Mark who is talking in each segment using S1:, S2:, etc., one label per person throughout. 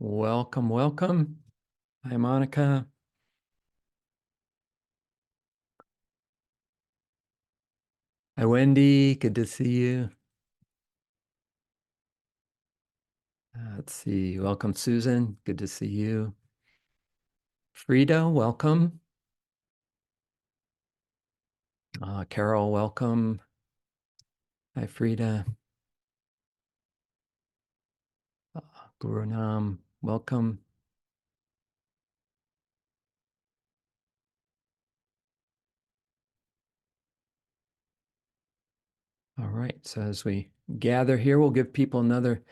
S1: Welcome, welcome. Hi, Monica. Hi, Wendy. Good to see you. Let's see. Welcome, Susan. Good to see you. Frida, welcome. Carol, welcome. Hi, Frida. Guru Nam, welcome. All right, so as we gather here, we'll give people another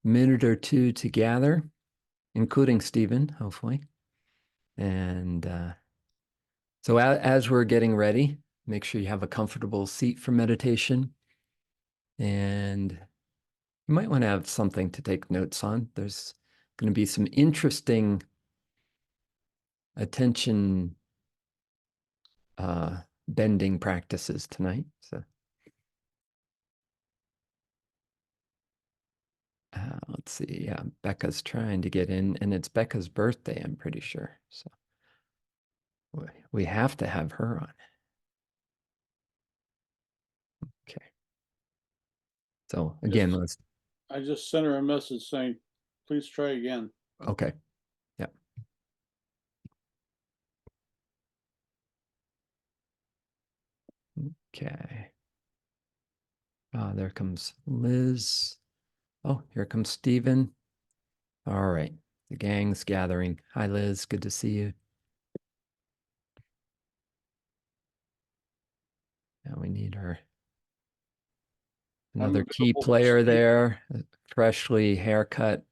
S1: minute or two to gather, including Stephen, hopefully. And so as we're getting ready, make sure you have a comfortable seat for meditation. And you might want to have something to take notes on. There's going to be some interesting attention bending practices tonight. So let's see. Yeah, Becca's trying to get in, and it's Becca's birthday, I'm pretty sure. So we have to have her on. Okay. So again,
S2: I just sent her a message saying, please try again.
S1: Okay. Yeah. Okay. There comes Liz. Oh, here comes Stephen. All right. The gang's gathering. Hi, Liz. Good to see you. Now we need another key player there, freshly haircut.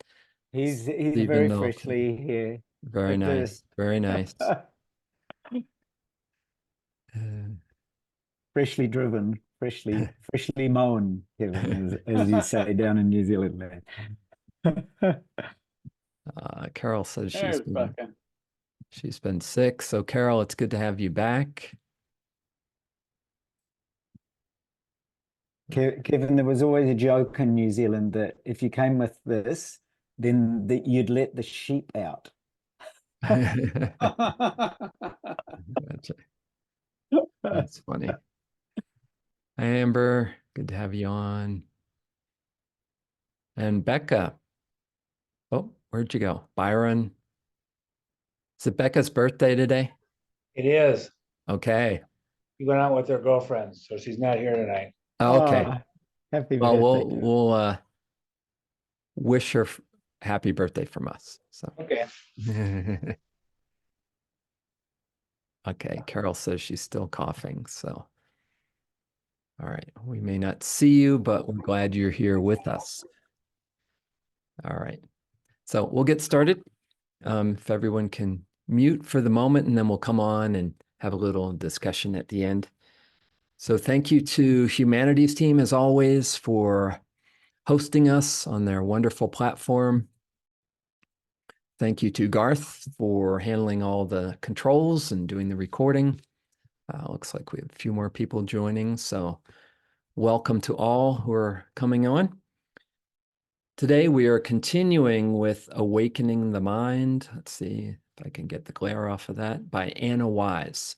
S3: He's very freshly here.
S1: Very nice. Very nice.
S3: Freshly driven, freshly mown, Kevin, as you say down in New Zealand, man.
S1: Carol says she's been sick. So Carol, it's good to have you back.
S3: Kevin, there was always a joke in New Zealand that if you came with this, then you'd let the sheep out.
S1: That's funny. Hi, Amber. Good to have you on. And Becca. Oh, where'd you go? Byron. Is it Becca's birthday today?
S4: It is.
S1: Okay.
S4: She went out with her girlfriends, so she's not here tonight.
S1: Okay.
S3: Happy birthday.
S1: Well, we'll wish her happy birthday from us. So.
S4: Okay.
S1: Okay. Carol says she's still coughing. So, all right. We may not see you, but we're glad you're here with us. All right. So we'll get started. If everyone can mute for the moment, and then we'll come on and have a little discussion at the end. So thank you to Humanities team, as always, for hosting us on their wonderful platform. Thank you to Garth for handling all the controls and doing the recording. Looks like we have a few more people joining, so welcome to all who are coming on. Today we are continuing with Awakening the Mind. Let's see if I can get the glare off of that, by Anna Wise.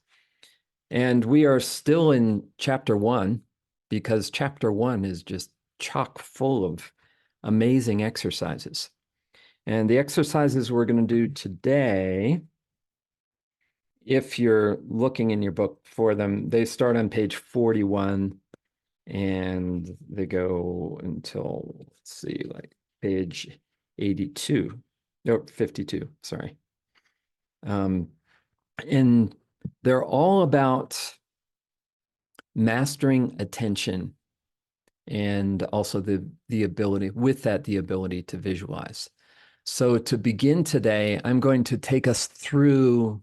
S1: And we are still in chapter 1, because chapter 1 is just chock full of amazing exercises. And the exercises we're going to do today, if you're looking in your book for them, they start on page 41 and they go until, let's see, like page 82, no, 52, sorry. And they're all about mastering attention, and also the ability, with that, the ability to visualize. So to begin today, I'm going to take us through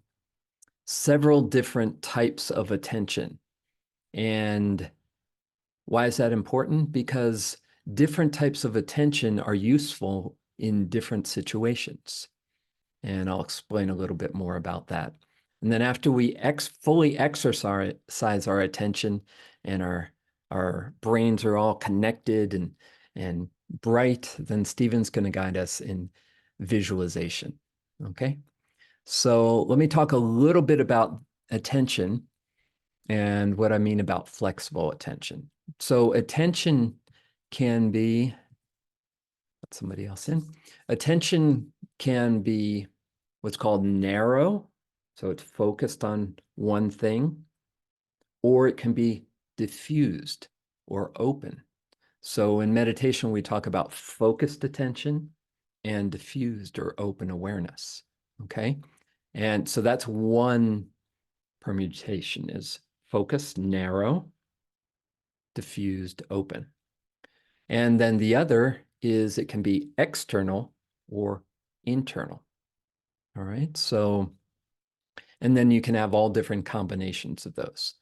S1: several different types of attention. And why is that important? Because different types of attention are useful in different situations. And I'll explain a little bit more about that. And then after we fully exercise our attention, and our brains are all connected and bright, then Stephen's going to guide us in visualization. Okay. So let me talk a little bit about attention and what I mean about flexible attention. So attention can be, let somebody else in. Attention can be what's called narrow. So it's focused on one thing, or it can be diffused or open. So in meditation, we talk about focused attention and diffused or open awareness. Okay. And so that's one permutation, is focused, narrow, diffused, open. And then the other is it can be external or internal. All right. So, and then you can have all different combinations of those.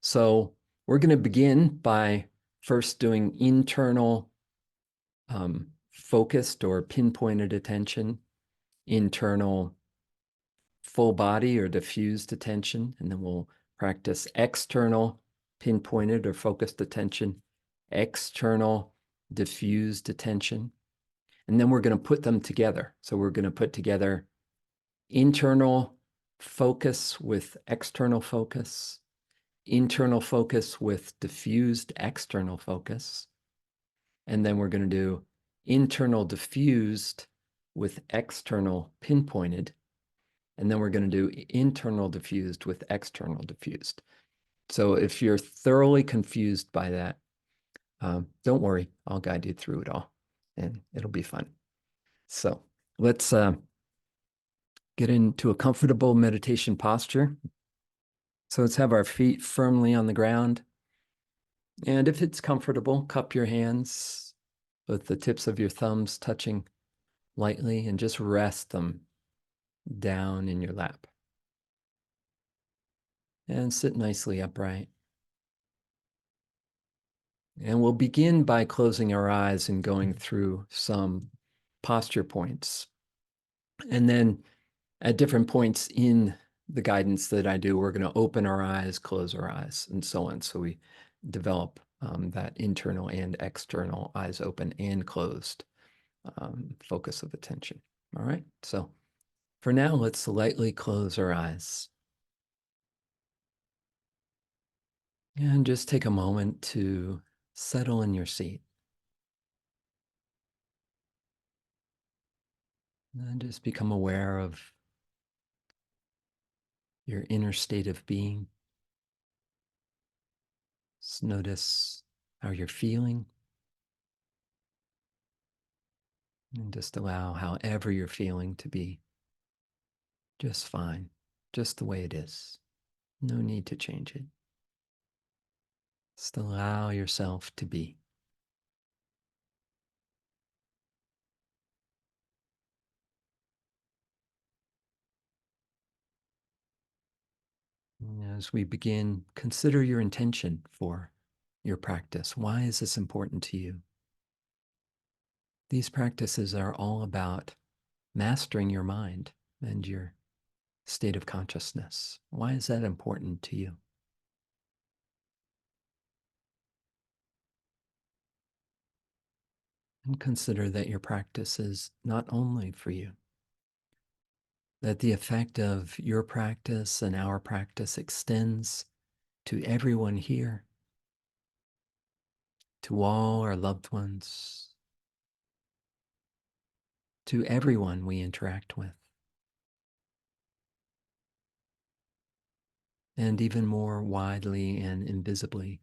S1: So we're going to begin by first doing internal focused or pinpointed attention, internal full body or diffused attention, and then we'll practice external pinpointed or focused attention, external diffused attention, and then we're going to put them together. So we're going to put together internal focus with external focus, internal focus with diffused external focus, and then we're going to do internal diffused with external pinpointed, and then we're going to do internal diffused with external diffused. So if you're thoroughly confused by that, don't worry, I'll guide you through it all, and it'll be fun. So let's get into a comfortable meditation posture. So let's have our feet firmly on the ground. And if it's comfortable, cup your hands with the tips of your thumbs touching lightly and just rest them down in your lap. And sit nicely upright. And we'll begin by closing our eyes and going through some posture points. And then at different points in the guidance that I do, we're going to open our eyes, close our eyes, and so on. So we develop that internal and external, eyes open and closed focus of attention. All right. So for now, let's lightly close our eyes. And just take a moment to settle in your seat. And just become aware of your inner state of being. Just notice how you're feeling. And just allow however you're feeling to be just fine, just the way it is. No need to change it. Just allow yourself to be. As we begin, consider your intention for your practice. Why is this important to you? These practices are all about mastering your mind and your state of consciousness. Why is that important to you? And consider that your practice is not only for you, that the effect of your practice and our practice extends to everyone here, to all our loved ones, to everyone we interact with, and even more widely and invisibly,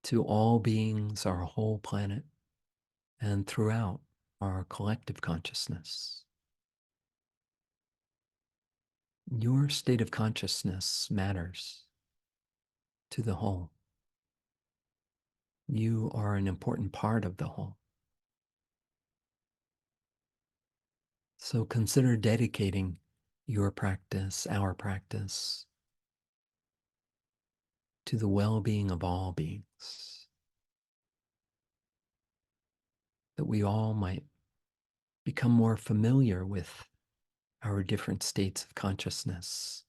S1: to all beings, our whole planet, and throughout our collective consciousness. Your state of consciousness matters to the whole. You are an important part of the whole. So consider dedicating your practice, our practice, to the well-being of all beings, that we all might become more familiar with our different states of consciousness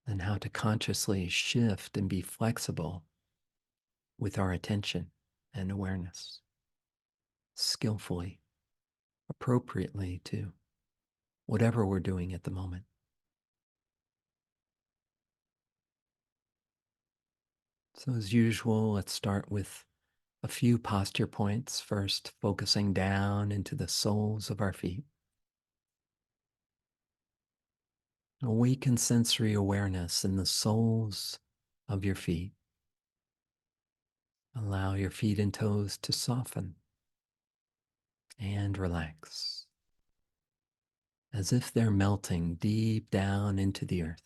S1: and how to consciously shift and be flexible with our attention and awareness, skillfully appropriately to whatever we're doing at the moment. So as usual, let's start with a few posture points, first focusing down into the soles of our feet. Awaken sensory awareness in the soles of your feet. Allow your feet and toes to soften and relax, as if they're melting deep down into the earth.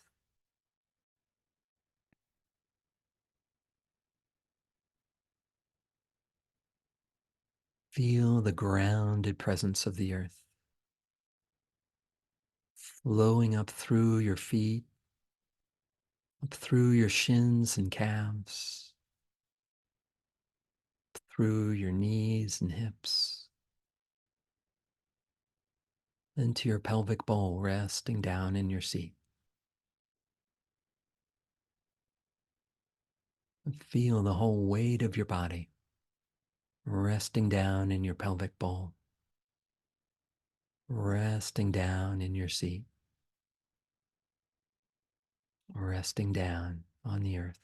S1: Feel the grounded presence of the earth flowing up through your feet, up through your shins and calves, through your knees and hips, into your pelvic bowl, resting down in your seat. And feel the whole weight of your body resting down in your pelvic bowl, resting down in your seat, resting down on the earth.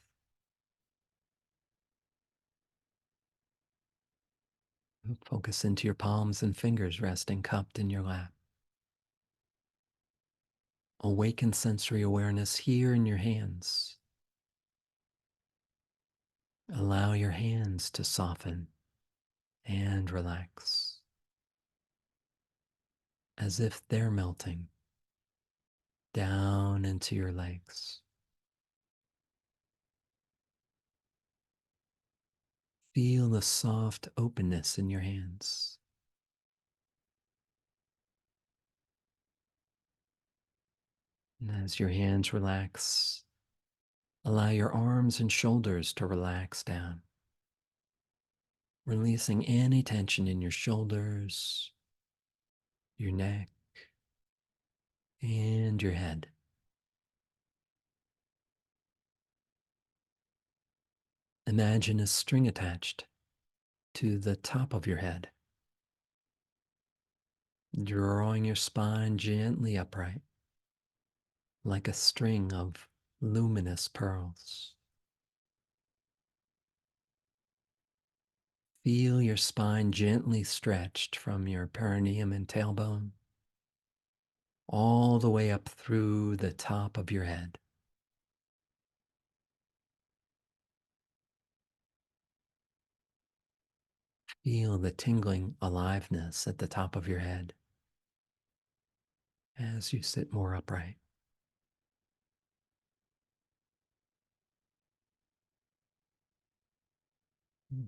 S1: Focus into your palms and fingers resting cupped in your lap. Awaken sensory awareness here in your hands. Allow your hands to soften and relax, as if they're melting down into your legs. Feel the soft openness in your hands. And as your hands relax, allow your arms and shoulders to relax down, releasing any tension in your shoulders, your neck, and your head. Imagine a string attached to the top of your head, drawing your spine gently upright, like a string of luminous pearls. Feel your spine gently stretched from your perineum and tailbone, all the way up through the top of your head. Feel the tingling aliveness at the top of your head as you sit more upright.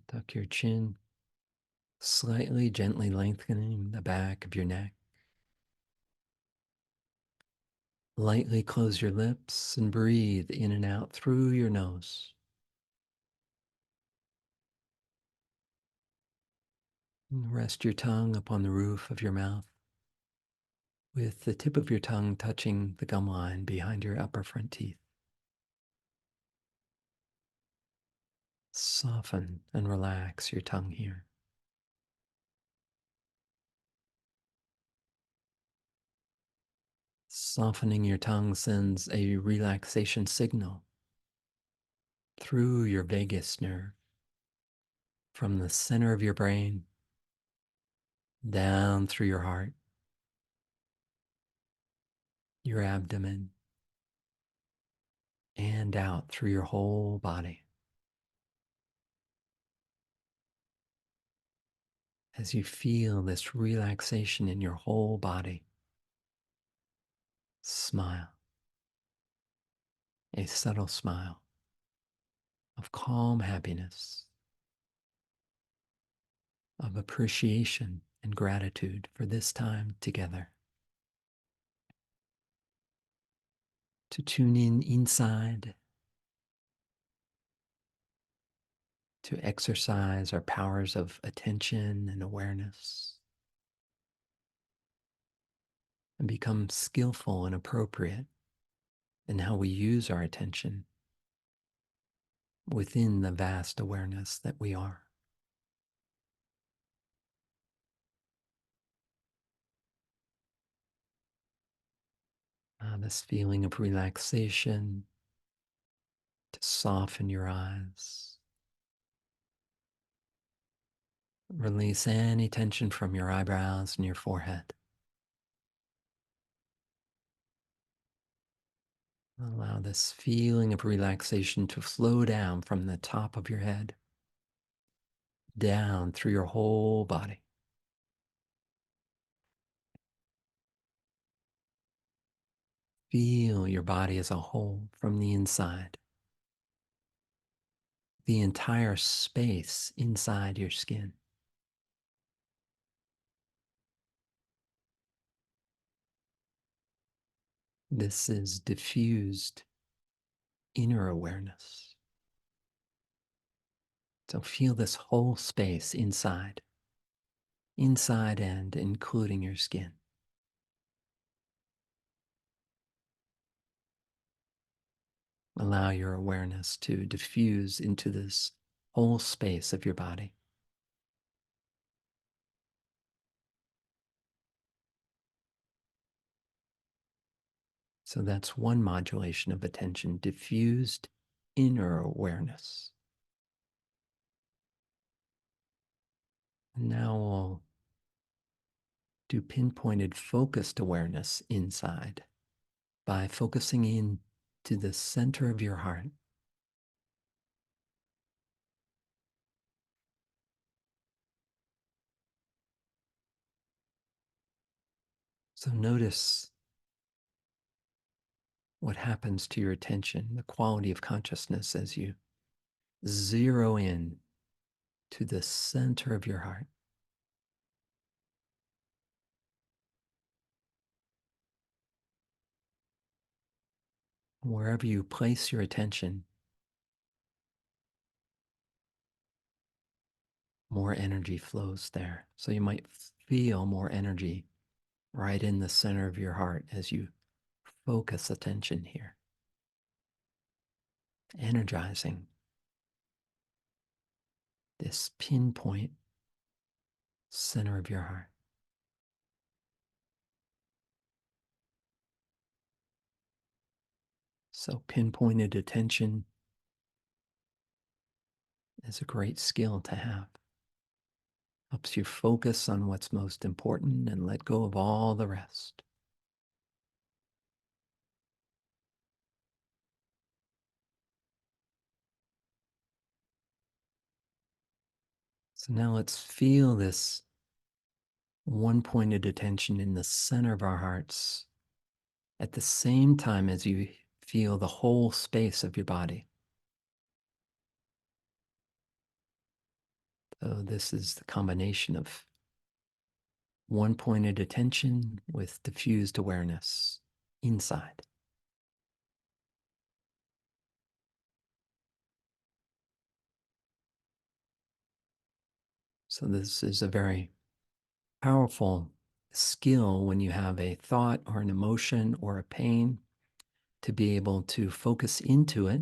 S1: Tuck your chin, slightly gently lengthening the back of your neck. Lightly close your lips and breathe in and out through your nose. Rest your tongue upon the roof of your mouth, with the tip of your tongue touching the gum line behind your upper front teeth. Soften and relax your tongue here. Softening your tongue sends a relaxation signal through your vagus nerve, from the center of your brain, down through your heart, your abdomen, and out through your whole body. As you feel this relaxation in your whole body, smile, a subtle smile of calm happiness, of appreciation and gratitude for this time together. To tune in inside, to exercise our powers of attention and awareness, and become skillful and appropriate in how we use our attention within the vast awareness that we are. this feeling of relaxation to soften your eyes. Release any tension from your eyebrows and your forehead. Allow this feeling of relaxation to flow down from the top of your head, down through your whole body. Feel your body as a whole from the inside. The entire space inside your skin. This is diffused inner awareness. So feel this whole space inside and including your skin. Allow your awareness to diffuse into this whole space of your body. So that's one modulation of attention, diffused inner awareness. And now we'll do pinpointed focused awareness inside by focusing in to the center of your heart. So notice what happens to your attention, the quality of consciousness as you zero in to the center of your heart. Wherever you place your attention, more energy flows there. So you might feel more energy right in the center of your heart as you focus attention here. Energizing this pinpoint center of your heart. So pinpointed attention is a great skill to have. Helps you focus on what's most important and let go of all the rest. So now let's feel this one-pointed attention in the center of our hearts at the same time as you feel the whole space of your body. So this is the combination of one-pointed attention with diffused awareness inside. So this is a very powerful skill when you have a thought or an emotion or a pain to be able to focus into it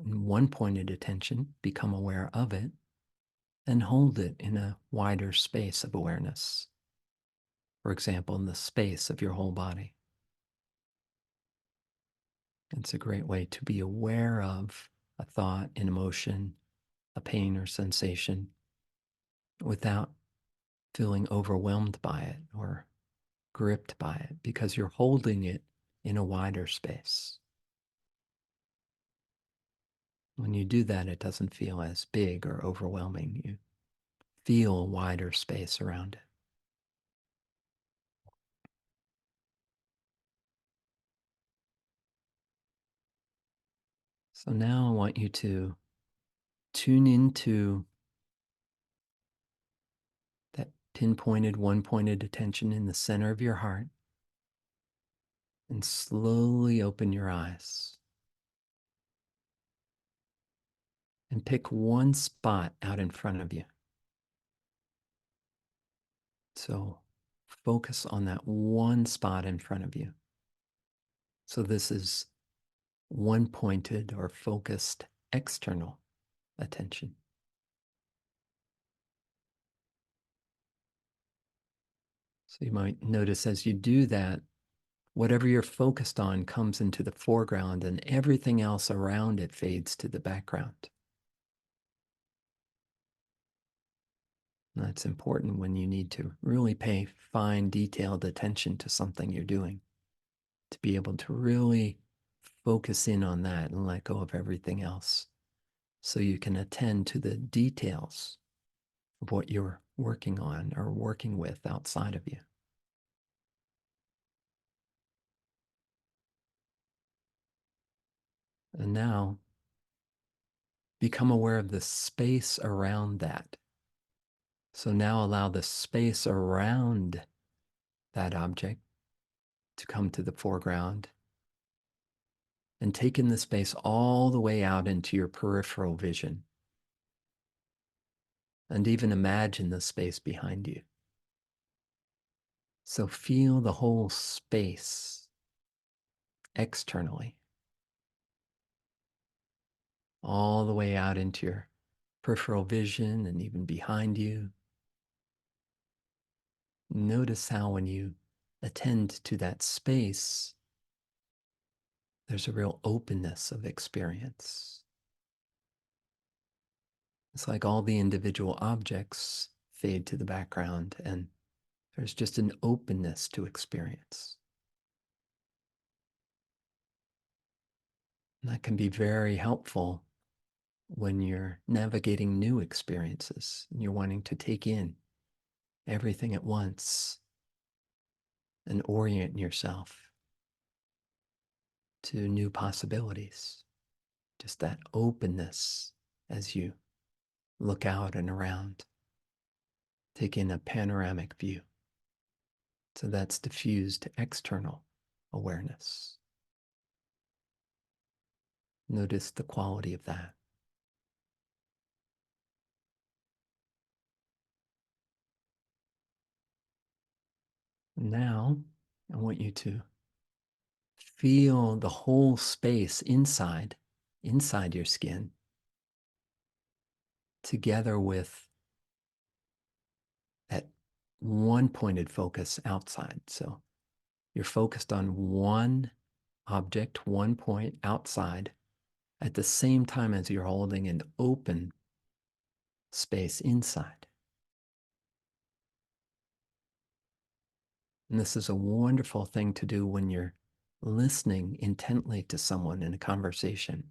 S1: in one-pointed attention, become aware of it, and hold it in a wider space of awareness. For example, in the space of your whole body. It's a great way to be aware of a thought, an emotion, a pain or sensation without feeling overwhelmed by it or gripped by it, because you're holding it in a wider space. When you do that, it doesn't feel as big or overwhelming. You feel a wider space around it. So now I want you to tune into that pinpointed, one-pointed attention in the center of your heart and slowly open your eyes. And pick one spot out in front of you. So focus on that one spot in front of you. So this is one-pointed or focused external attention. So you might notice as you do that, whatever you're focused on comes into the foreground and everything else around it fades to the background. That's important when you need to really pay fine, detailed attention to something you're doing, to be able to really focus in on that and let go of everything else so you can attend to the details of what you're working on or working with outside of you. And now, become aware of the space around that. So now allow the space around that object to come to the foreground and take in the space all the way out into your peripheral vision. And even imagine the space behind you. So feel the whole space externally, all the way out into your peripheral vision and even behind you. Notice how when you attend to that space, there's a real openness of experience. It's like all the individual objects fade to the background and there's just an openness to experience. And that can be very helpful when you're navigating new experiences and you're wanting to take in everything at once and orient yourself to new possibilities. Just that openness as you look out and around. Take in a panoramic view. So that's diffused external awareness. Notice the quality of that. Now, I want you to feel the whole space inside your skin, together with that one pointed focus outside. So you're focused on one object, one point outside, at the same time as you're holding an open space inside. And this is a wonderful thing to do when you're listening intently to someone in a conversation.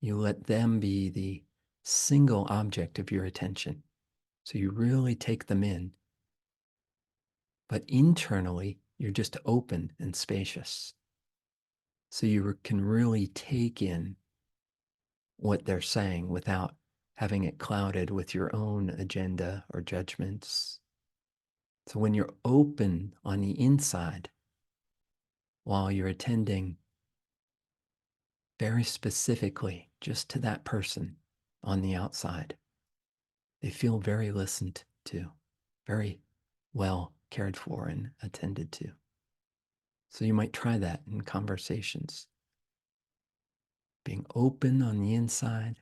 S1: You let them be the single object of your attention. So you really take them in. But internally, you're just open and spacious. So you can really take in what they're saying without having it clouded with your own agenda or judgments. So when you're open on the inside, while you're attending very specifically just to that person on the outside, they feel very listened to, very well cared for and attended to. So you might try that in conversations. Being open on the inside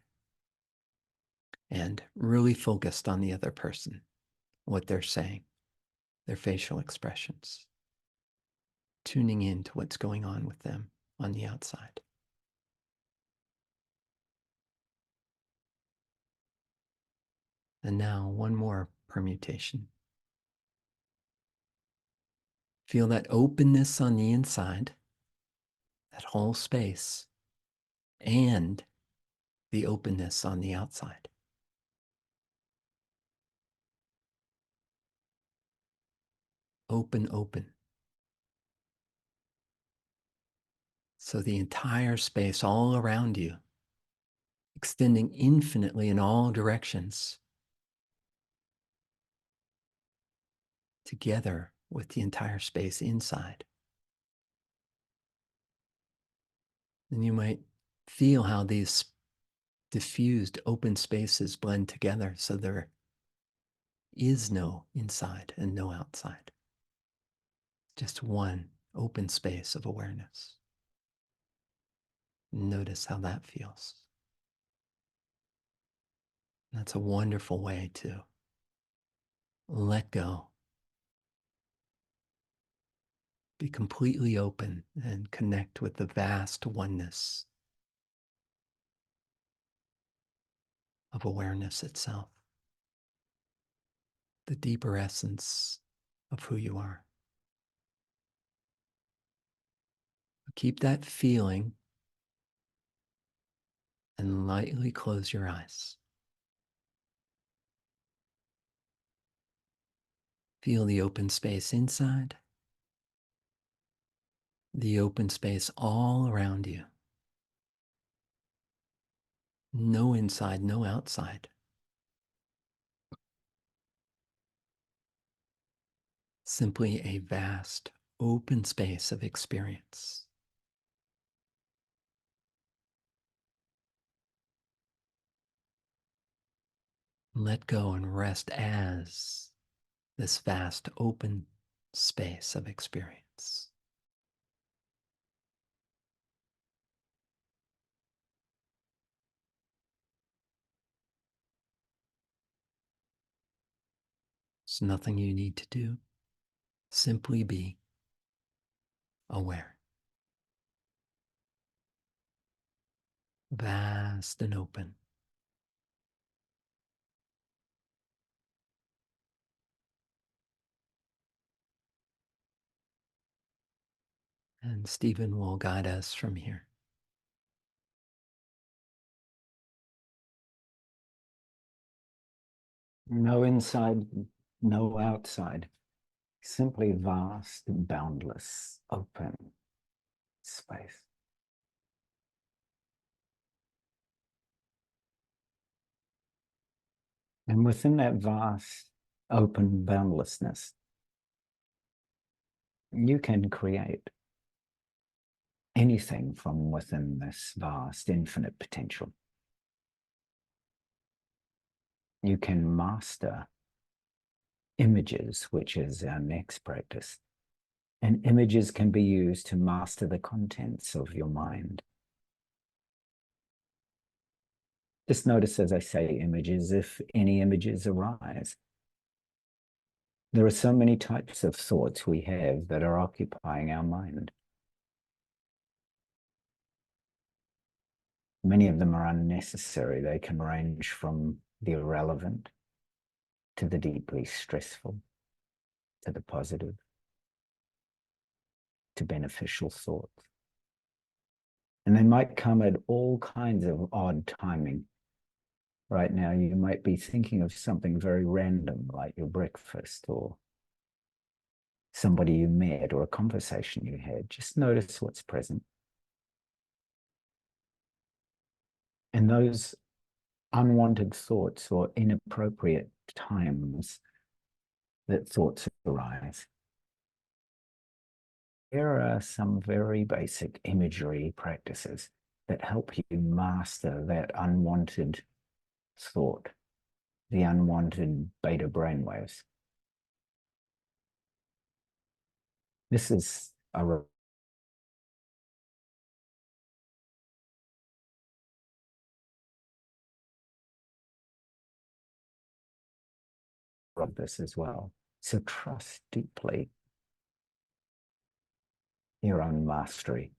S1: and really focused on the other person, what they're saying, their facial expressions, tuning in to what's going on with them on the outside. And now one more permutation. Feel that openness on the inside, that whole space, and the openness on the outside. Open, open. So the entire space all around you, extending infinitely in all directions, together with the entire space inside. And you might feel how these diffused open spaces blend together so there is no inside and no outside. Just one open space of awareness. Notice how that feels. That's a wonderful way to let go. Be completely open and connect with the vast oneness of awareness itself, the deeper essence of who you are. Keep that feeling and lightly close your eyes. Feel the open space inside, the open space all around you. No inside, no outside. Simply a vast open space of experience. Let go and rest as this vast open space of experience. There's nothing you need to do. Simply be aware. Vast and open. And Stephen will guide us from here.
S3: No inside, no outside. Simply vast, boundless, open space. And within that vast, open boundlessness, you can create anything from within this vast, infinite potential. You can master images, which is our next practice. And images can be used to master the contents of your mind. Just notice as I say images, if any images arise. There are so many types of thoughts we have that are occupying our mind. Many of them are unnecessary. They can range from the irrelevant to the deeply stressful, to the positive, to beneficial thoughts. And they might come at all kinds of odd timing. Right now, you might be thinking of something very random, like your breakfast or somebody you met or a conversation you had. Just notice what's present. And those unwanted thoughts or inappropriate times that thoughts arise. There are some very basic imagery practices that help you master that unwanted thought, the unwanted beta brainwaves. This is of this as well. So trust deeply your own mastery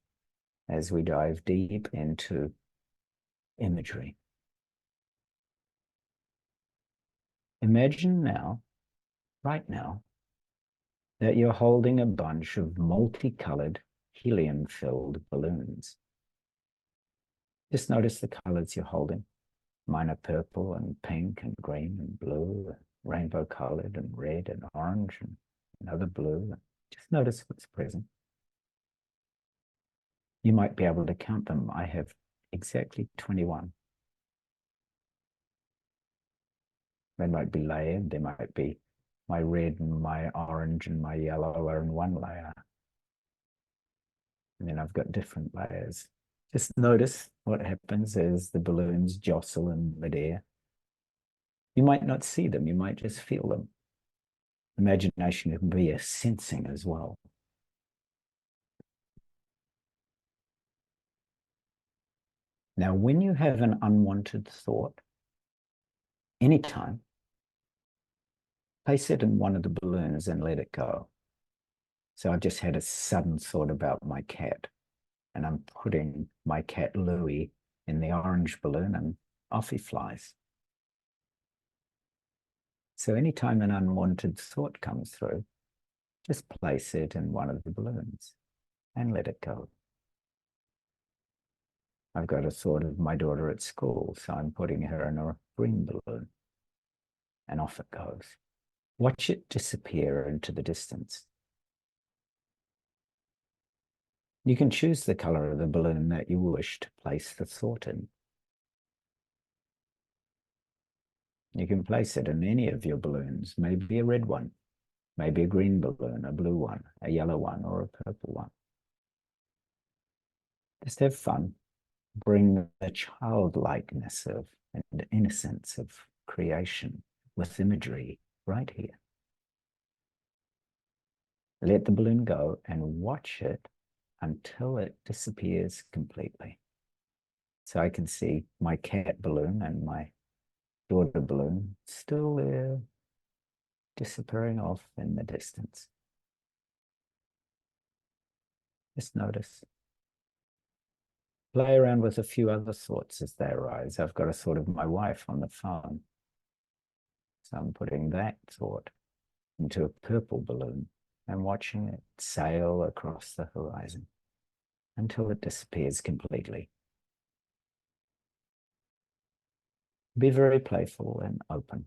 S3: as we dive deep into imagery. Imagine now, right now, that you're holding a bunch of multicolored helium-filled balloons. Just notice the colors you're holding. Mine are purple and pink and green and blue, rainbow colored and red and orange and another blue. Just notice what's present. You might be able to count them. I have exactly 21. They might be layered. They might be my red and my orange and my yellow are in one layer. And then I've got different layers. Just notice what happens as the balloons jostle in midair. You might not see them. You might just feel them. Imagination can be a sensing as well. Now, when you have an unwanted thought, anytime, place it in one of the balloons and let it go. So I just had a sudden thought about my cat, and I'm putting my cat Louie in the orange balloon, and off he flies. So anytime an unwanted thought comes through, just place it in one of the balloons and let it go. I've got a thought of my daughter at school, so I'm putting her in a green balloon, and off it goes. Watch it disappear into the distance. You can choose the color of the balloon that you wish to place the thought in. You can place it in any of your balloons, maybe a red one, maybe a green balloon, a blue one, a yellow one, or a purple one. Just have fun. Bring the childlikeness of and innocence of creation with imagery right here. Let the balloon go and watch it until it disappears completely. So I can see my cat balloon and my daughter balloon still there, disappearing off in the distance. Just notice. Play around with a few other thoughts as they arise. I've got a thought of my wife on the phone. So I'm putting that thought into a purple balloon and watching it sail across the horizon until it disappears completely. Be very playful and open.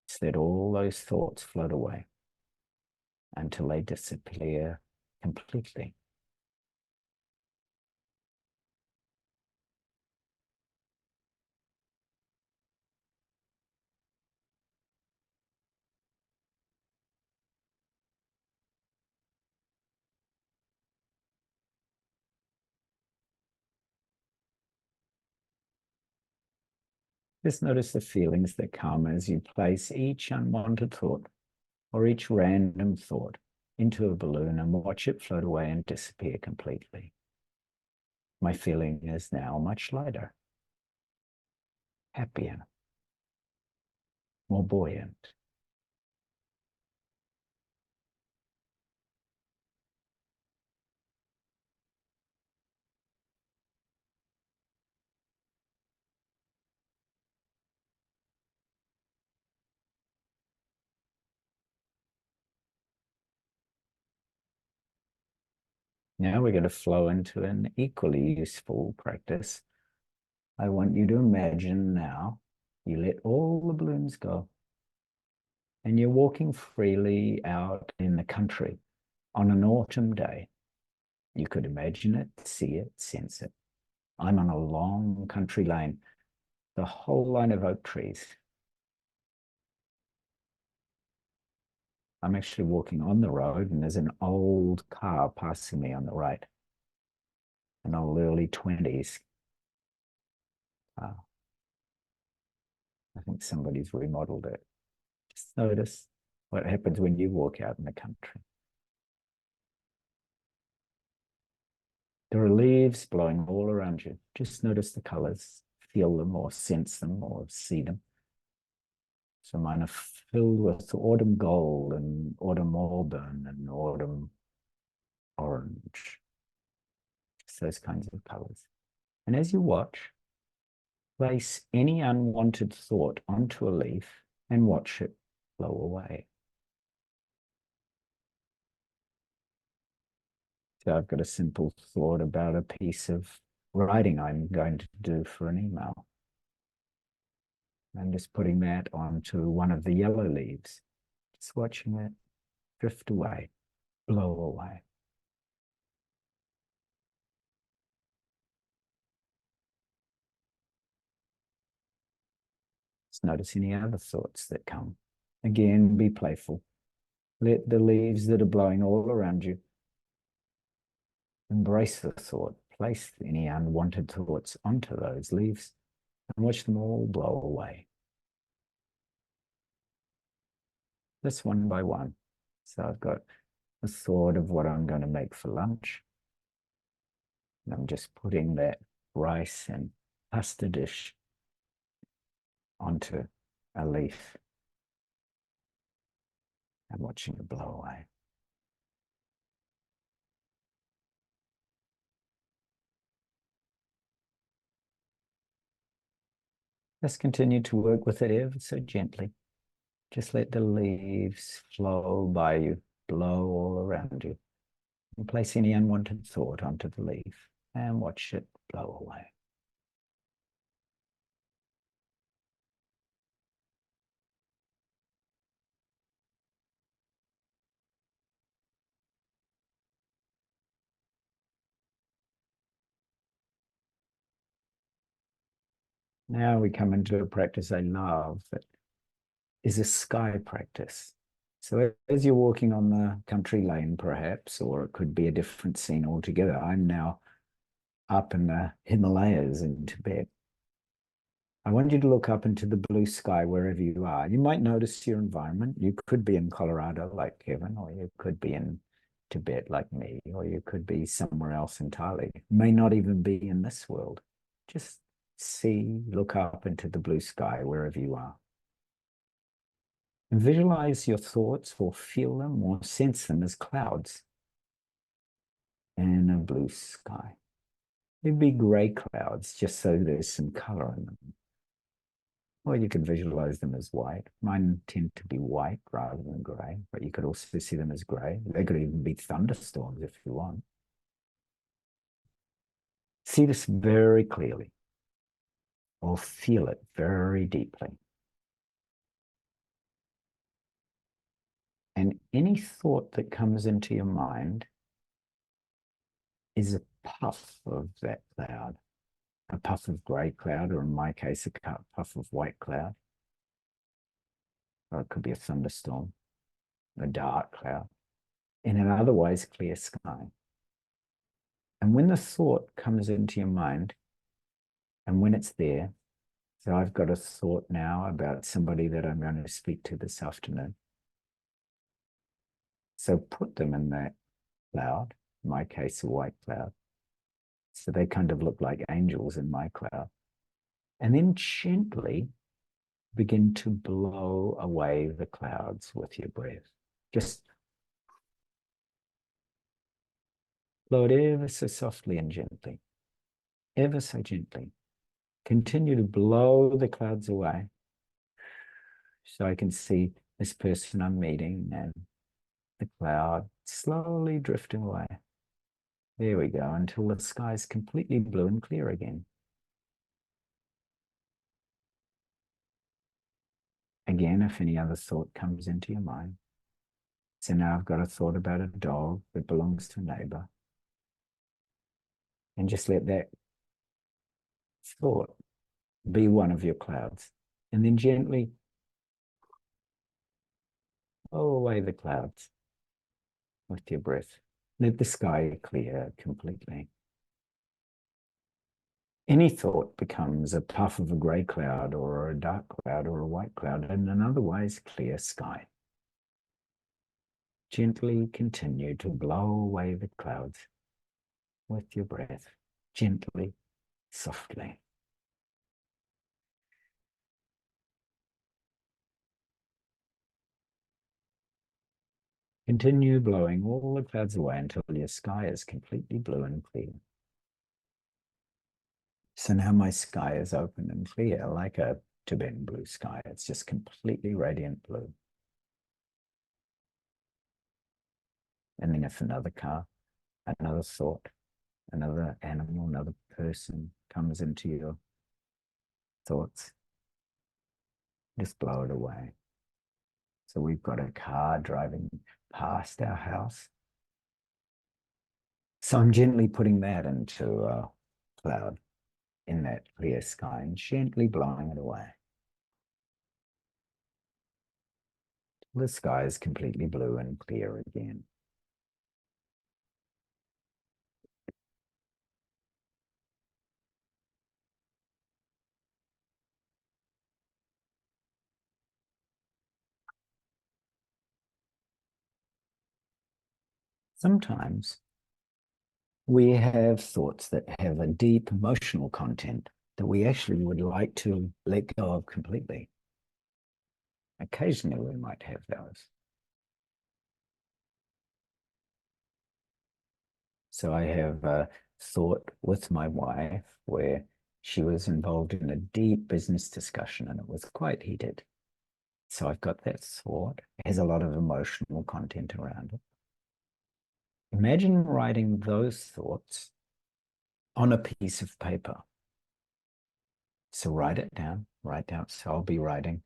S3: Just let all those thoughts float away until they disappear completely. Just notice the feelings that come as you place each unwanted thought or each random thought into a balloon and watch it float away and disappear completely. My feeling is now much lighter, happier, more buoyant. Now we're going to flow into an equally useful practice. I want you to imagine now you let all the balloons go and you're walking freely out in the country on an autumn day. You could imagine it, see it, sense it. I'm on a long country lane, the whole line of oak trees. I'm actually walking on the road and there's an old car passing me on the right. An old early 20s car. I think somebody's remodeled it. Just notice what happens when you walk out in the country. There are leaves blowing all around you. Just notice the colors, feel them or sense them or see them. So mine are filled with autumn gold and autumn auburn and autumn orange. Just those kinds of colors. And as you watch, place any unwanted thought onto a leaf and watch it blow away. So I've got a simple thought about a piece of writing I'm going to do for an email. I'm just putting that onto one of the yellow leaves, just watching it drift away, blow away. Just notice any other thoughts that come. Again, be playful. Let the leaves that are blowing all around you embrace the thought. Place any unwanted thoughts onto those leaves and watch them all blow away. Just one by one. So I've got a thought of what I'm going to make for lunch. And I'm just putting that rice and pasta dish onto a leaf. and watching it blow away. Just continue to work with it ever so gently. Just let the leaves flow by you, blow all around you. And place any unwanted thought onto the leaf and watch it blow away. Now we come into a practice I love that is a sky practice. So as you're walking on the country lane, perhaps, or it could be a different scene altogether. I'm now up in the Himalayas in Tibet. I want you to look up into the blue sky wherever you are. You might notice your environment. You could be in Colorado like Kevin, or you could be in Tibet like me, or you could be somewhere else entirely. You may not even be in this world. Just look up into the blue sky wherever you are. And visualize your thoughts or feel them or sense them as clouds in a blue sky. They'd be gray clouds, just so there's some color in them. Or you could visualize them as white. Mine tend to be white rather than gray, but you could also see them as gray. They could even be thunderstorms if you want. See this very clearly, or feel it very deeply. And any thought that comes into your mind is a puff of that cloud, a puff of gray cloud, or in my case, a puff of white cloud. Or it could be a thunderstorm, a dark cloud, in an otherwise clear sky. And when the thought comes into your mind, and when it's there, so I've got a thought now about somebody that I'm going to speak to this afternoon. So put them in that cloud, in my case, a white cloud. So they kind of look like angels in my cloud. And then gently begin to blow away the clouds with your breath. Just blow it ever so softly and gently, ever so gently. Continue to blow the clouds away so I can see this person I'm meeting and the cloud slowly drifting away. There we go, until the sky is completely blue and clear again. Again, if any other thought comes into your mind. So now I've got a thought about a dog that belongs to a neighbor. And just let that thought be one of your clouds. And then gently blow away the clouds with your breath. Let the sky clear completely. Any thought becomes a puff of a gray cloud or a dark cloud or a white cloud in an otherwise clear sky. Gently continue to blow away the clouds with your breath, gently, softly. Continue blowing all the clouds away until your sky is completely blue and clear. So now my sky is open and clear, like a Tibetan blue sky. It's just completely radiant blue. And then if another car, another thought, another animal, another person comes into your thoughts, just blow it away. So we've got a car driving past our house. So I'm gently putting that into a cloud in that clear sky and gently blowing it away. The sky is completely blue and clear again. Sometimes we have thoughts that have a deep emotional content that we actually would like to let go of completely. Occasionally we might have those. So I have a thought with my wife where she was involved in a deep business discussion and it was quite heated. So I've got that thought. It has a lot of emotional content around it. Imagine writing those thoughts on a piece of paper. So write it down, write down. So I'll be writing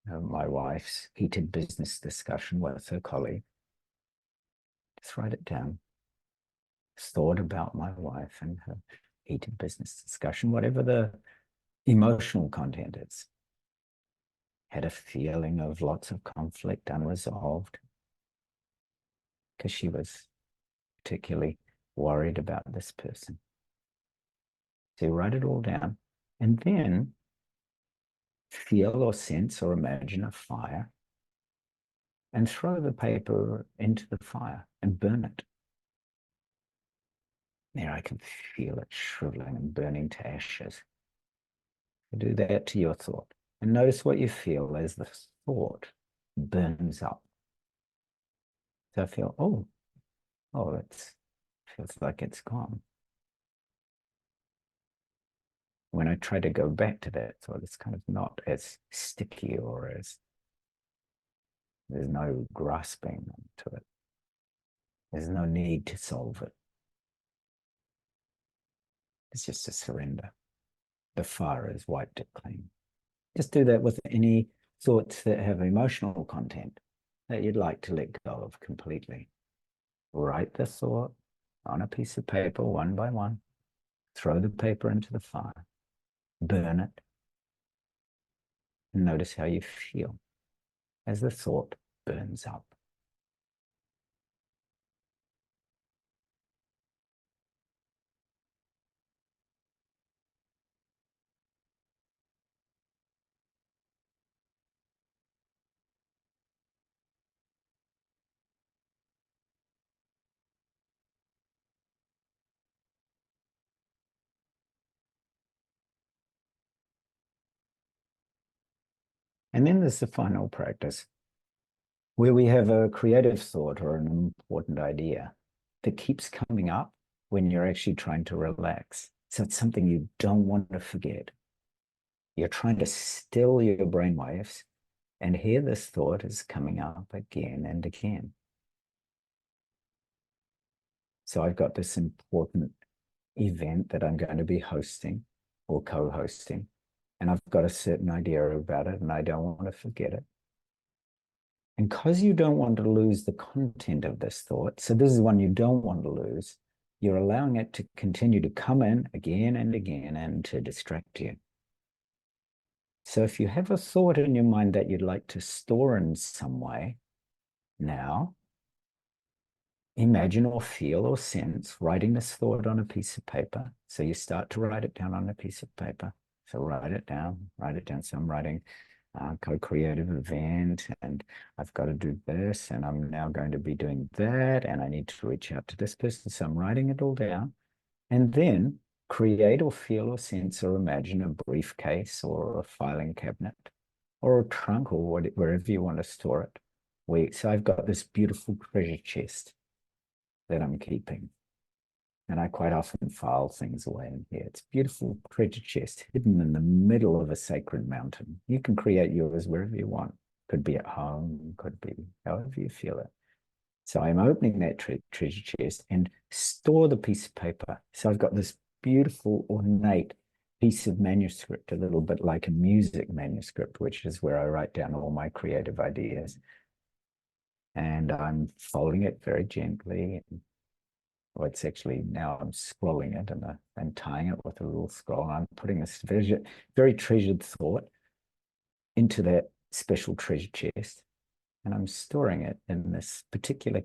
S3: my wife's heated business discussion with her colleague. Just write it down. Thought about my wife and her heated business discussion, whatever the emotional content is. Had a feeling of lots of conflict unresolved because she was particularly worried about this person. So you write it all down and then feel or sense or imagine a fire and throw the paper into the fire and burn it. There, I can feel it shriveling and burning to ashes. Do that to your thought and notice what you feel as the thought burns up. So I feel, oh, it feels like it's gone. When I try to go back to that thought, it's kind of not as sticky or as there's no grasping to it. There's no need to solve it. It's just a surrender. The fire is wiped it clean. Just do that with any thoughts that have emotional content that you'd like to let go of completely. Write the thought on a piece of paper one by one. Throw the paper into the fire. Burn it. And notice how you feel as the thought burns up. And then there's the final practice where we have a creative thought or an important idea that keeps coming up when you're actually trying to relax. So it's something you don't want to forget. You're trying to still your brainwaves, and here this thought is coming up again and again. So I've got this important event that I'm going to be hosting or co-hosting, and I've got a certain idea about it, and I don't want to forget it. And because you don't want to lose the content of this thought, so this is one you don't want to lose, you're allowing it to continue to come in again and again and to distract you. So if you have a thought in your mind that you'd like to store in some way, now imagine or feel or sense writing this thought on a piece of paper. So you start to write it down on a piece of paper. So write it down, write it down. So I'm writing co-creative event and I've got to do this and I'm now going to be doing that and I need to reach out to this person. So I'm writing it all down and then create or feel or sense or imagine a briefcase or a filing cabinet or a trunk or wherever you want to store it. So I've got this beautiful treasure chest that I'm keeping. And I quite often file things away in here. It's a beautiful treasure chest hidden in the middle of a sacred mountain. You can create yours wherever you want. Could be at home, could be however you feel it. So I'm opening that treasure chest and store the piece of paper. So I've got this beautiful ornate piece of manuscript, a little bit like a music manuscript, which is where I write down all my creative ideas. And I'm folding it very gently. Well, it's actually now I'm scrolling it and tying it with a little scroll. And I'm putting this very treasured thought into that special treasure chest. And I'm storing it in this particular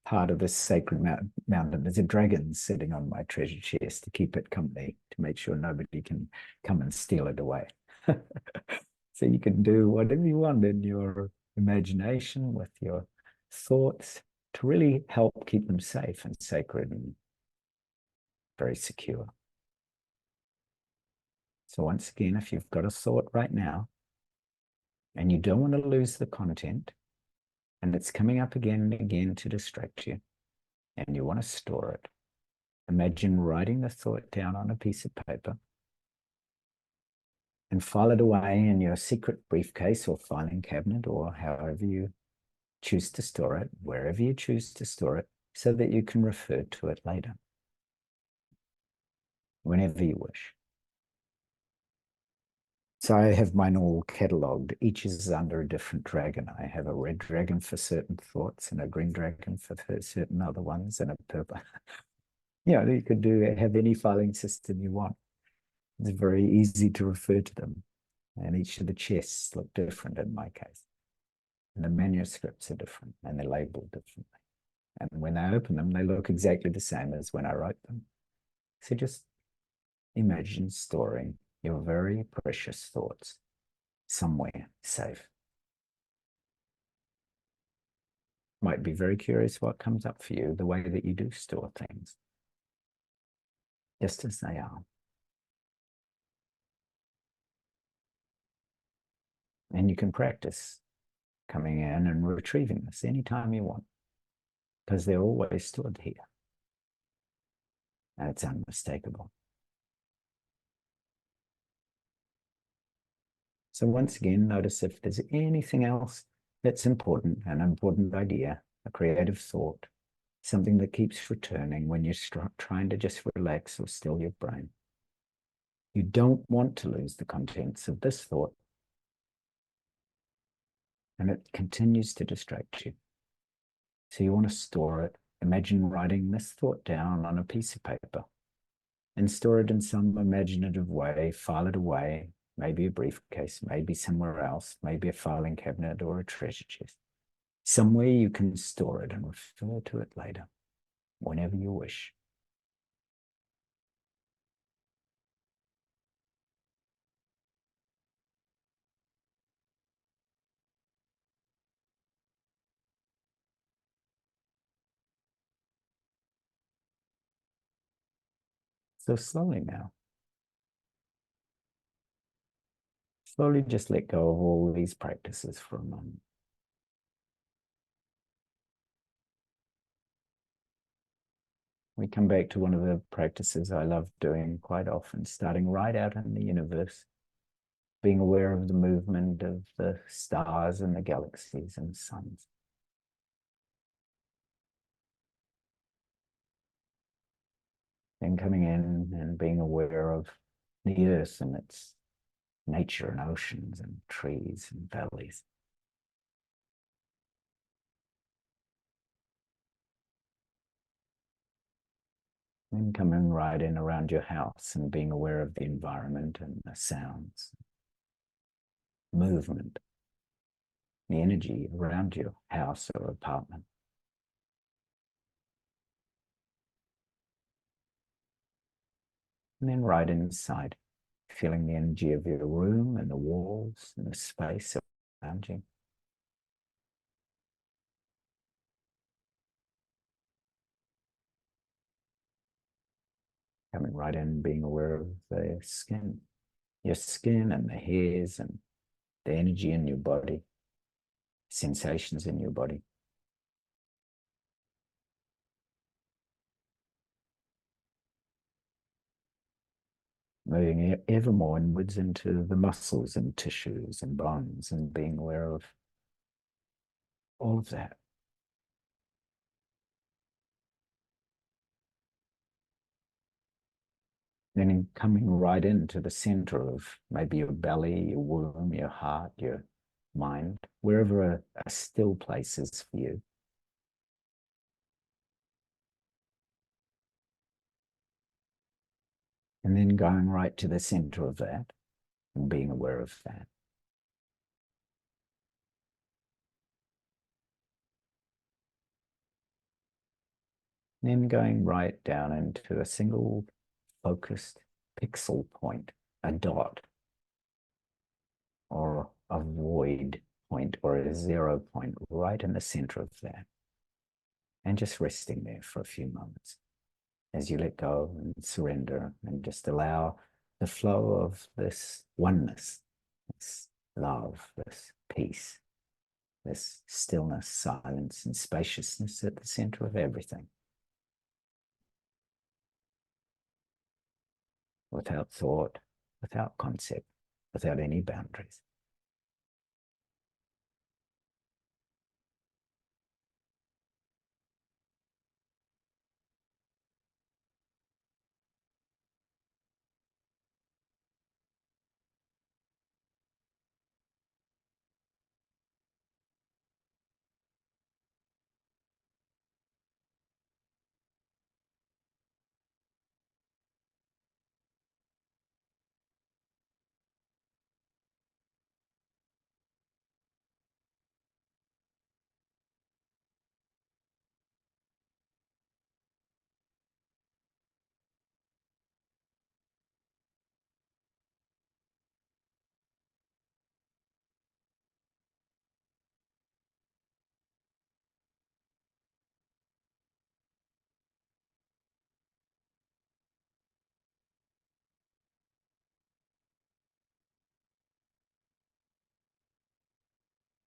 S3: part of this sacred mountain. There's a dragon sitting on my treasure chest to keep it company, to make sure nobody can come and steal it away. So you can do whatever you want in your imagination with your thoughts to really help keep them safe and sacred and very secure. So once again, if you've got a thought right now and you don't want to lose the content and it's coming up again and again to distract you and you want to store it, imagine writing the thought down on a piece of paper and file it away in your secret briefcase or filing cabinet, or however you choose to store it, wherever you choose to store it, so that you can refer to it later, whenever you wish. So I have mine all catalogued. Each is under a different dragon. I have a red dragon for certain thoughts and a green dragon for certain other ones and a purple. You could have any filing system you want. It's very easy to refer to them. And each of the chests look different in my case. And the manuscripts are different and they're labeled differently. And when I open them, they look exactly the same as when I wrote them. So just imagine storing your very precious thoughts somewhere safe. Might be very curious what comes up for you, the way that you do store things, just as they are. And you can practice coming in and retrieving this anytime you want, because they're always stored here. And it's unmistakable. So once again, notice if there's anything else that's important, an important idea, a creative thought, something that keeps returning when you're trying to just relax or still your brain. You don't want to lose the contents of this thought, and it continues to distract you. So you want to store it. Imagine writing this thought down on a piece of paper and store it in some imaginative way, file it away, maybe a briefcase, maybe somewhere else, maybe a filing cabinet or a treasure chest. Somewhere you can store it and refer to it later, whenever you wish. So slowly now, slowly just let go of all these practices for a moment. We come back to one of the practices I love doing quite often, starting right out in the universe, being aware of the movement of the stars and the galaxies and suns. Then coming in and being aware of the earth and its nature and oceans and trees and valleys. Then coming right in around your house and being aware of the environment and the sounds, movement, the energy around your house or apartment. And then right inside, feeling the energy of your room and the walls and the space around you. Coming right in, being aware of the skin, your skin and the hairs and the energy in your body, sensations in your body. Moving ever more inwards into the muscles and tissues and bones and being aware of all of that. Then coming right into the center of maybe your belly, your womb, your heart, your mind, wherever a still place is for you. And then going right to the center of that and being aware of that. Then going right down into a single focused pixel point, a dot, or a void point, or a 0 point right in the center of that. And just resting there for a few moments as you let go and surrender and just allow the flow of this oneness, this love, this peace, this stillness, silence, and spaciousness at the center of everything. without thought, without concept, without any boundaries.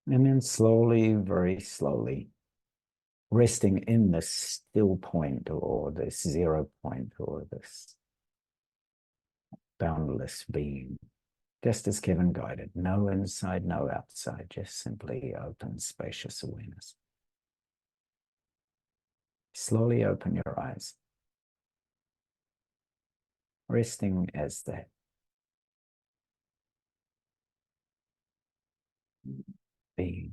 S3: And then slowly, very slowly, resting in this still point or this 0 point or this boundless being, just as Kevin guided, no inside, no outside, just simply open, spacious awareness. Slowly open your eyes, resting as that being.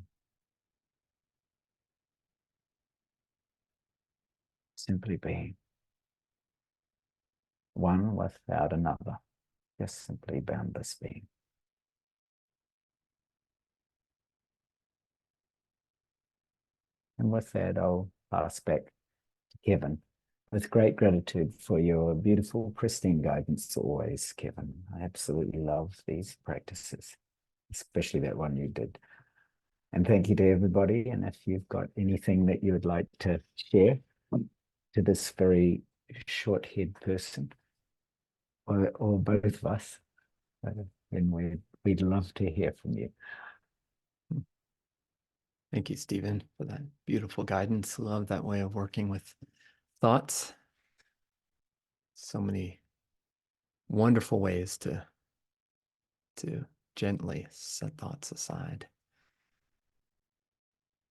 S3: Simply being. One without another, just simply boundless being. And with that, I'll pass back to Kevin with great gratitude for your beautiful, pristine guidance always, Kevin. I absolutely love these practices, especially that one you did. And thank you to everybody. And if you've got anything that you would like to share to this very short-haired person, or both of us, then we'd love to hear from you.
S1: Thank you, Stephen, for that beautiful guidance. Love that way of working with thoughts. So many wonderful ways to gently set thoughts aside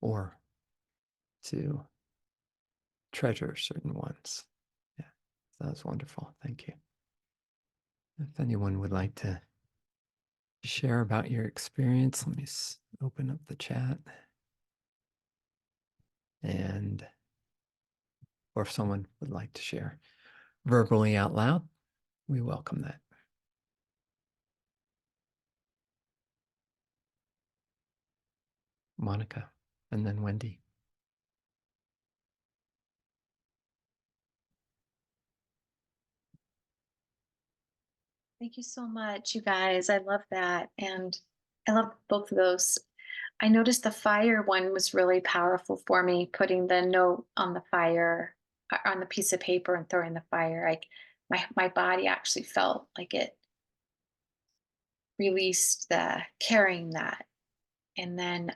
S1: or to treasure certain ones. Yeah, that was wonderful. Thank you. If anyone would like to share about your experience, let me open up the chat. And, or if someone would like to share verbally out loud, we welcome that. Monica, and then Wendy.
S5: Thank you so much, you guys. I love that. And I love both of those. I noticed the fire one was really powerful for me, putting the note on the fire, on the piece of paper and throwing the fire. Like my body actually felt like it released the carrying that. And then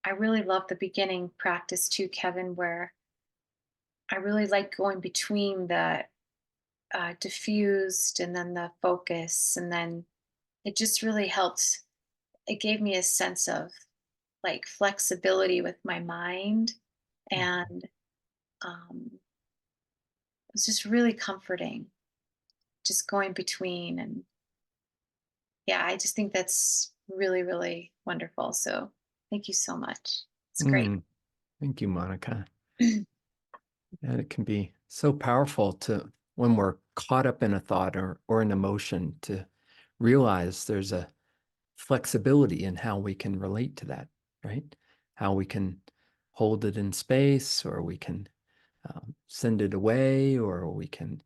S5: I really love the beginning practice too, Kevin, where I really like going between the diffused and then the focus, and then it just really helped. It gave me a sense of like flexibility with my mind, and it was just really comforting, just going between. And yeah, I just think that's really, really wonderful. So thank you so much. It's great.
S1: Thank you, Monica. And it can be so powerful to, when we're caught up in a thought or an emotion, to realize there's a flexibility in how we can relate to that, right? How we can hold it in space, or we can send it away, or we can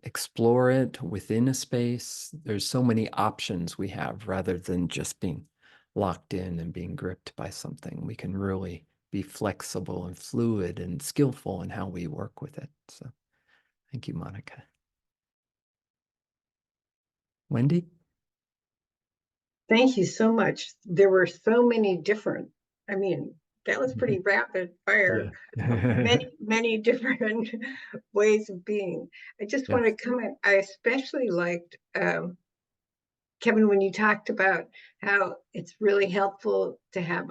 S1: explore it within a space. There's so many options we have rather than just being locked in and being gripped by something. We can really be flexible and fluid and skillful in how we work with it. So thank you, Monica. Wendy?
S6: Thank you so much. There were so many different, I mean, that was pretty rapid fire.
S1: Yeah.
S6: Many different ways of being. I just want to comment. I especially liked, Kevin, when you talked about how it's really helpful to have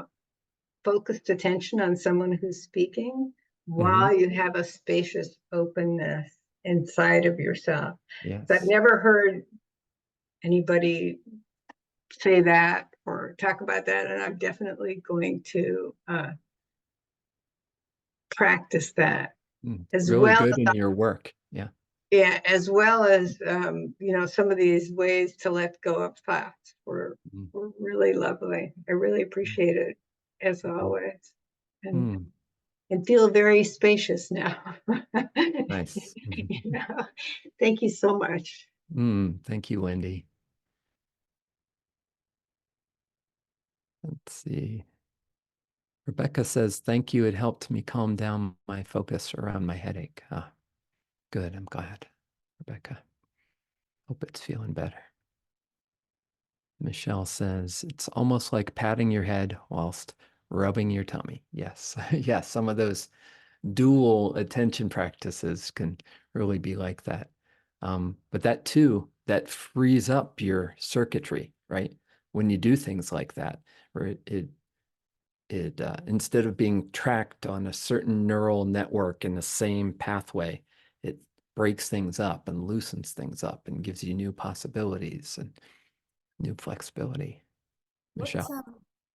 S6: focused attention on someone who's speaking while you have a spacious openness inside of yourself.
S1: Yes.
S6: So I've never heard anybody say that or talk about that, and I'm definitely going to practice that as
S1: Really
S6: well.
S1: good in your work. Yeah.
S6: Yeah, as well as some of these ways to let go of thoughts were really lovely. I really appreciate it as always, and feel very spacious now.
S1: Nice.
S6: Thank you so much.
S1: Thank you, Wendy. Let's see. Rebecca says, thank you. It helped me calm down my focus around my headache. Ah, good. I'm glad, Rebecca. Hope it's feeling better. Michelle says, it's almost like patting your head whilst rubbing your tummy. Yes. Yes. Some of those dual attention practices can really be like that. But that too, that frees up your circuitry, right? When you do things like that, where it instead of being tracked on a certain neural network in the same pathway, it breaks things up and loosens things up and gives you new possibilities and new flexibility. Michelle?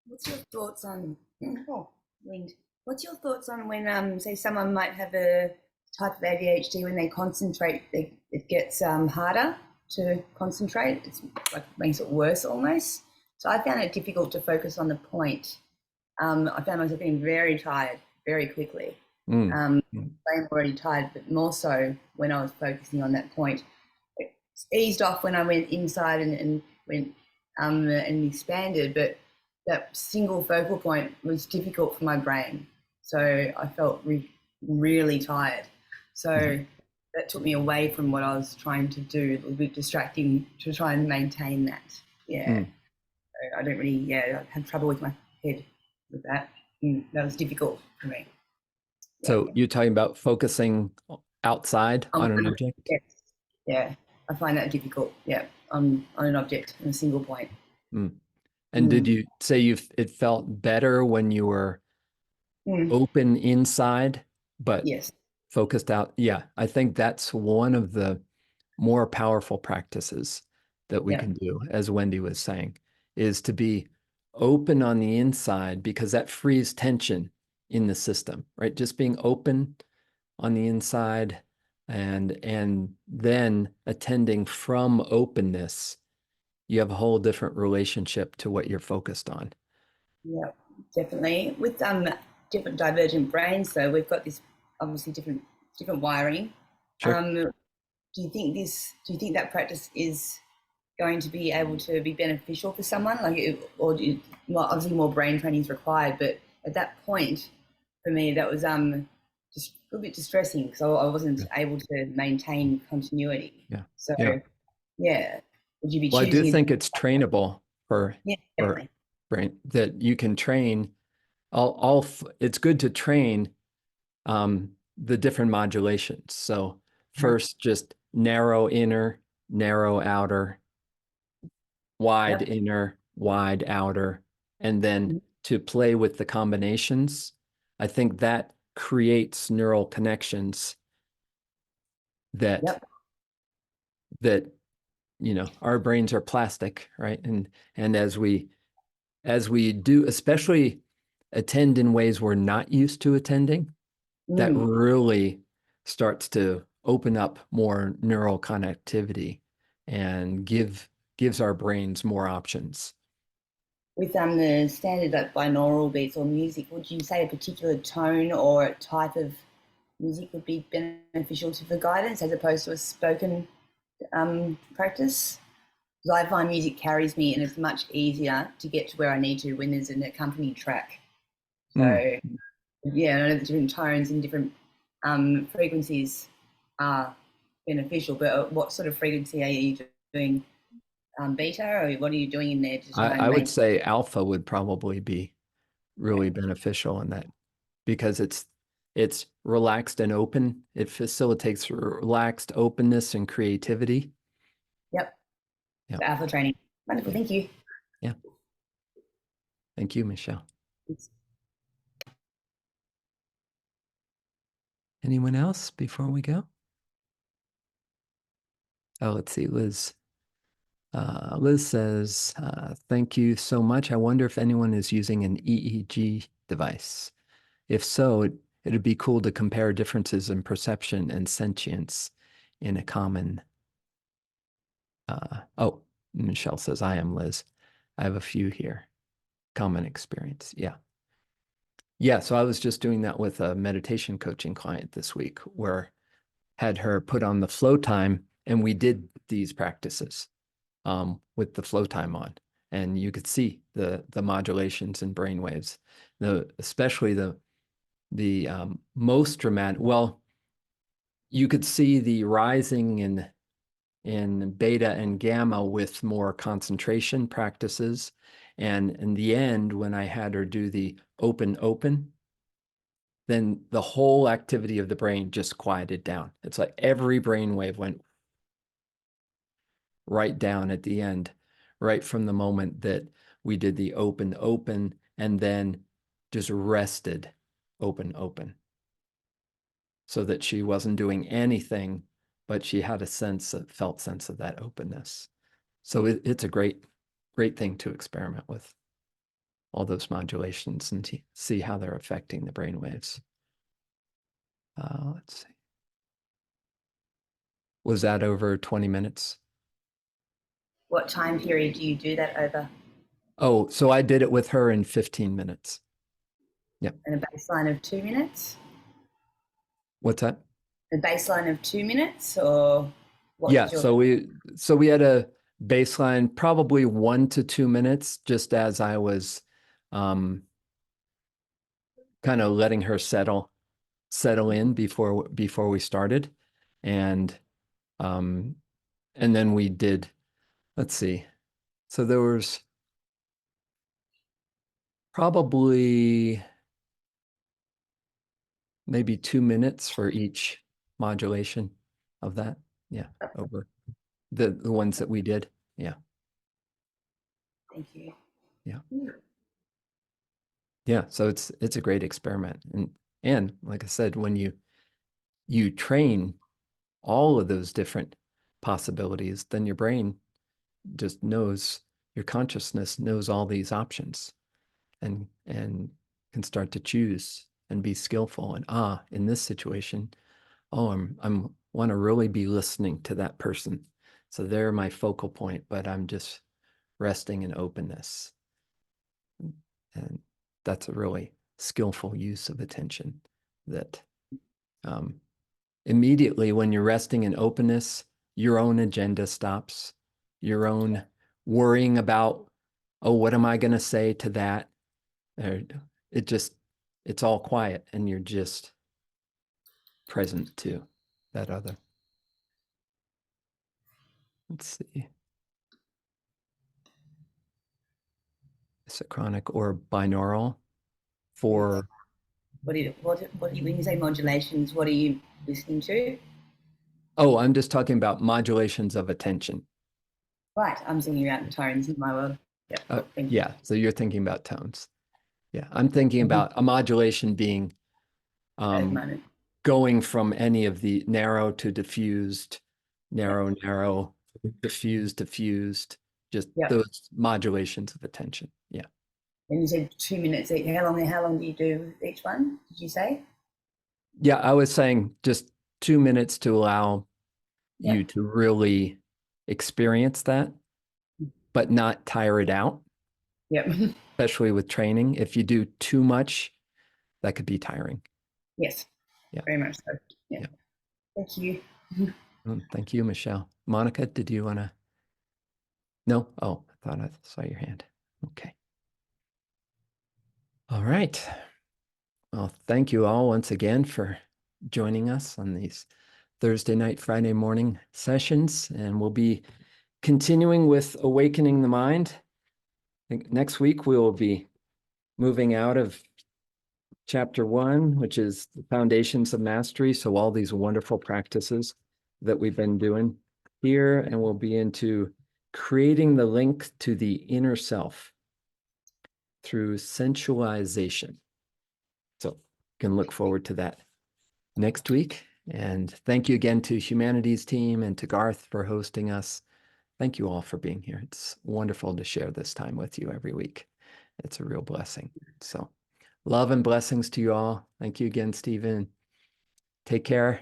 S7: What's your thoughts on wind? What's your thoughts on when say someone might have a type of ADHD, when they concentrate, it gets harder to concentrate. It's like makes it worse almost. So I found it difficult to focus on the point. I found myself getting very tired very quickly. I'm already tired, but more so when I was focusing on that point. It eased off when I went inside and went and expanded, but that single focal point was difficult for my brain. So I felt really tired. So that took me away from what I was trying to do. It was a bit distracting to try and maintain that. Yeah. So I don't really, I had trouble with my head with that. That was difficult for me.
S1: So you're talking about focusing outside on an object?
S7: Yes. Yeah, I find that difficult. Yeah, on an object, on a single point.
S1: And did you say it felt better when you were open inside, but focused out? Yeah, I think that's one of the more powerful practices that we can do, as Wendy was saying, is to be open on the inside, because that frees tension in the system, right? Just being open on the inside and then attending from openness, you have a whole different relationship to what you're focused on. Yeah,
S7: definitely. With different divergent brains, though, we've got this obviously different wiring.
S1: Sure.
S7: Do you think that practice is going to be able to be beneficial for someone? Obviously more brain training is required, but at that point, for me, that was just a bit distressing because I wasn't able to maintain continuity.
S1: Yeah.
S7: So, would you be?
S1: Well, I do think it's trainable for brain, that you can train. It's good to train the different modulations. So first, just narrow inner, narrow outer, wide inner, wide outer, and then to play with the combinations. I think that creates neural connections that our brains are plastic, right? And as we do, especially attend in ways we're not used to attending, that really starts to open up more neural connectivity and gives our brains more options.
S7: With the standard binaural beats or music, would you say a particular tone or type of music would be beneficial for guidance as opposed to a spoken practice? Because I find music carries me, and it's much easier to get to where I need to when there's an accompanying track. So I know the different tones and different frequencies are beneficial, but what sort of frequency are you doing? Beta, or what are you doing in there?
S1: I would say alpha would probably be really beneficial in that, because it's relaxed and open. It facilitates relaxed openness and creativity.
S7: Yep.
S1: Yep.
S7: Alpha training. Wonderful. Thank you.
S1: Yeah. Thank you, Michelle. Anyone else before we go? Oh, let's see, Liz. Liz says, thank you so much. I wonder if anyone is using an EEG device. If so, it'd be cool to compare differences in perception and sentience in a common. Oh, Michelle says, I am Liz. I have a few here. Common experience. Yeah. Yeah. So I was just doing that with a meditation coaching client this week, where had her put on the flow time, and we did these practices with the flow time on, and you could see the modulations and brain waves, especially the most dramatic. Well, you could see the rising in beta and gamma with more concentration practices. And in the end, when I had her do the open, then the whole activity of the brain just quieted down. It's like every brain wave went right down at the end, right from the moment that we did the open, and then just rested open. So that she wasn't doing anything, but she had felt sense of that openness. So it's a great thing to experiment with, all those modulations, and see how they're affecting the brain waves. Let's see. Was that over 20 minutes?
S7: What time period do you do that over?
S1: Oh, so I did it with her in 15 minutes. Yep.
S7: And a baseline of 2 minutes?
S1: What's that?
S7: A baseline of 2 minutes, or what?
S1: Yeah, so we had a baseline, probably 1 to 2 minutes, just as I was kind of letting her settle in before we started. And then we did, let's see. So there was probably maybe 2 minutes for each modulation of that. Yeah, over the ones that we did. Yeah.
S7: Thank you.
S1: Yeah. Yeah, so it's a great experiment. And like I said, when you train all of those different possibilities, then your brain just knows, your consciousness knows all these options, and can start to choose and be skillful. And in this situation, I'm want to really be listening to that person. So they're my focal point, but I'm just resting in openness. And that's a really skillful use of attention, that immediately when you're resting in openness, your own agenda stops, your own worrying about, oh, what am I going to say to that? Or it's all quiet, and you're just present to that other. Let's see. Synchronic or binaural for.
S7: What do you, when you say modulations, what are you listening to?
S1: Oh, I'm just talking about modulations of attention.
S7: Right, I'm thinking about tones in my world. Yep.
S1: Yeah, so you're thinking about tones. Yeah, I'm thinking about a modulation being going from any of the narrow to diffused, narrow, diffused, just those modulations of attention. Yeah.
S7: And you said 2 minutes. How long do you do each one, did you say?
S1: Yeah, I was saying just 2 minutes to allow you to really experience that, but not tire it out.
S7: Yep.
S1: Especially with training. If you do too much, that could be tiring.
S7: Yes.
S1: Yeah.
S7: Very much so. Yeah. Thank you.
S1: Thank you, Michelle. Monica, did you want to? No? Oh, I thought I saw your hand. Okay. All right. Well, thank you all once again for joining us on these Thursday night, Friday morning sessions. And we'll be continuing with Awakening the Mind. I think next week we will be moving out of chapter 1, which is the foundations of mastery. So all these wonderful practices that we've been doing here, and we'll be into creating the link to the inner self through sensualization. So you can look forward to that next week. And thank you again to Humanities team and to Garth for hosting us. Thank you all for being here. It's wonderful to share this time with you every week. It's a real blessing. So love and blessings to you all. Thank you again, Stephen. Take care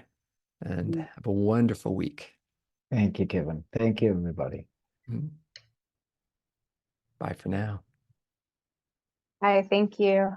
S1: and have a wonderful week.
S3: Thank you, Kevin. Thank you, everybody.
S1: Bye for now.
S8: Hi, thank you.